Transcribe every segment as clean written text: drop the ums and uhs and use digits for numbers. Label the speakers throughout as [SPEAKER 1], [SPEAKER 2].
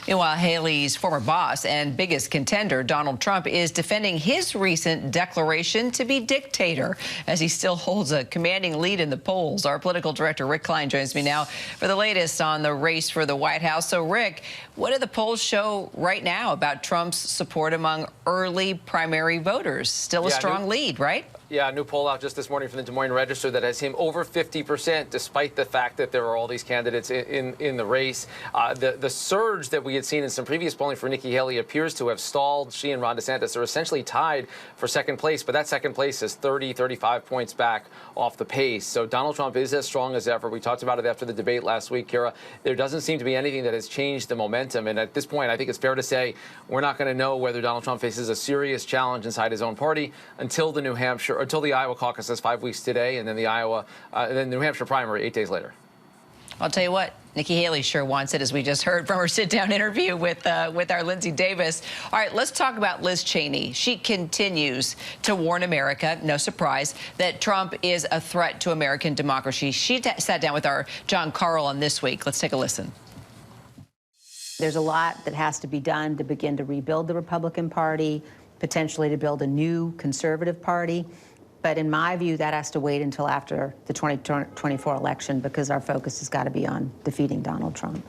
[SPEAKER 1] Meanwhile, Haley's former boss and biggest contender, Donald Trump, is defending his recent declaration to be dictator as he still holds a commanding lead in the polls. Our political director, Rick Klein, joins me now for the latest on the race for the White House. So, Rick, what do the polls show right now about Trump's support among early primary voters? Still a strong lead, right?
[SPEAKER 2] Yeah, a new poll out just this morning from the Des Moines Register that has him over 50%, despite the fact that there are all these candidates in the race. The surge that we had seen in some previous polling for Nikki Haley appears to have stalled. She and Ron DeSantis are essentially tied for second place, but that second place is 35 points back off the pace. So Donald Trump is as strong as ever. We talked about it after the debate last week, Kira. There doesn't seem to be anything that has changed the momentum. And at this point, I think it's fair to say we're not going to know whether Donald Trump faces a serious challenge inside his own party until the Iowa caucus is 5 weeks today, and then the New Hampshire primary 8 days later.
[SPEAKER 1] I'll tell you what, Nikki Haley sure wants it, as we just heard from her sit-down interview with our Lindsay Davis. All right, let's talk about Liz Cheney. She continues to warn America, no surprise, that Trump is a threat to American democracy. She sat down with our John Carl this week. Let's take a listen.
[SPEAKER 3] There's a lot that has to be done to begin to rebuild the Republican Party, potentially to build a new conservative party. But in my view, that has to wait until after the 2024 election, because our focus has got to be on defeating Donald Trump.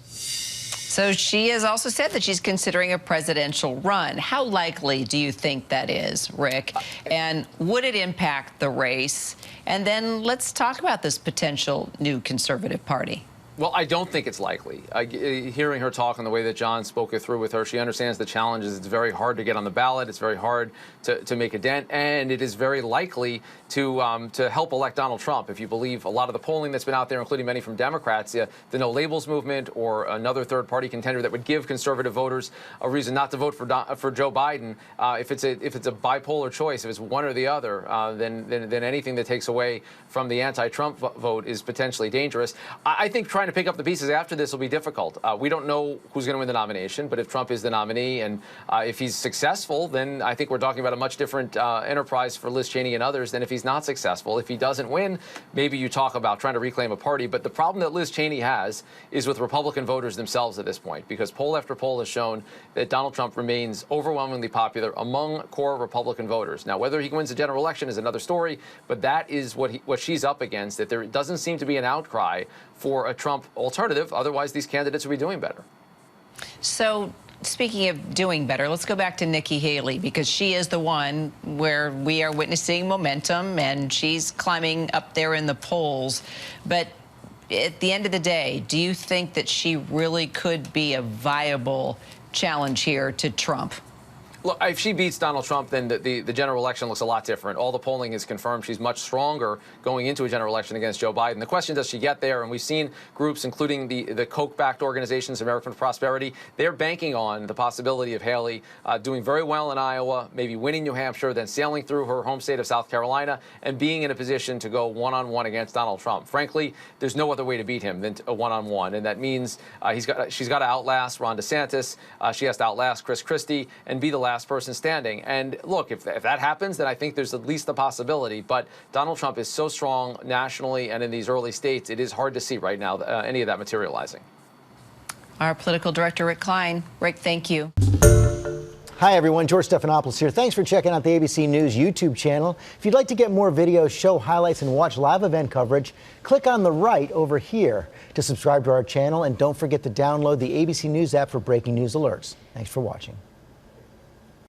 [SPEAKER 1] So she has also said that she's considering a presidential run. How likely do you think that is, Rick? And would it impact the race? And then let's talk about this potential new conservative party.
[SPEAKER 2] Well, I don't think it's likely. Hearing her talk and the way that John spoke it through with her, she understands the challenges. It's very hard to get on the ballot. It's very hard to make a dent. And it is very likely to help elect Donald Trump. If you believe a lot of the polling that's been out there, including many from Democrats, the No Labels movement or another third-party contender that would give conservative voters a reason not to vote for Joe Biden. If it's a bipolar choice, if it's one or the other, then anything that takes away from the anti-Trump vote is potentially dangerous. I think trying to pick up the pieces after this will be difficult. We don't know who's going to win the nomination, but if Trump is the nominee and if he's successful, then I think we're talking about a much different enterprise for Liz Cheney and others than if he's not successful. If he doesn't win, maybe you talk about trying to reclaim a party. But the problem that Liz Cheney has is with Republican voters themselves at this point, because poll after poll has shown that Donald Trump remains overwhelmingly popular among core Republican voters. Now, whether he wins the general election is another story, but that is what she's up against, that there doesn't seem to be an outcry for a Trump alternative. Otherwise, these candidates will be doing better.
[SPEAKER 1] So, speaking of doing better, let's go back to Nikki Haley, because she is the one where we are witnessing momentum, and she's climbing up there in the polls. But at the end of the day, do you think that she really could be a viable challenge here to Trump?
[SPEAKER 2] Look, if she beats Donald Trump, then the general election looks a lot different. All the polling is confirmed she's much stronger going into a general election against Joe Biden. The question, does she get there? And we've seen groups, including the Koch-backed organizations, American Prosperity, they're banking on the possibility of Haley doing very well in Iowa, maybe winning New Hampshire, then sailing through her home state of South Carolina and being in a position to go one-on-one against Donald Trump. Frankly, there's no other way to beat him than a one-on-one, and that means she's got to outlast Ron DeSantis. She has to outlast Chris Christie and be the last person standing. And look, if that happens, then I think there's at least a possibility. But Donald Trump is so strong nationally and in these early states, it is hard to see right now any of that materializing.
[SPEAKER 1] Our political director, Rick Klein. Rick, thank you.
[SPEAKER 4] Hi, everyone. George Stephanopoulos here. Thanks for checking out the ABC News YouTube channel. If you'd like to get more videos, show highlights, and watch live event coverage, click on the right over here to subscribe to our channel. And don't forget to download the ABC News app for breaking news alerts. Thanks for watching.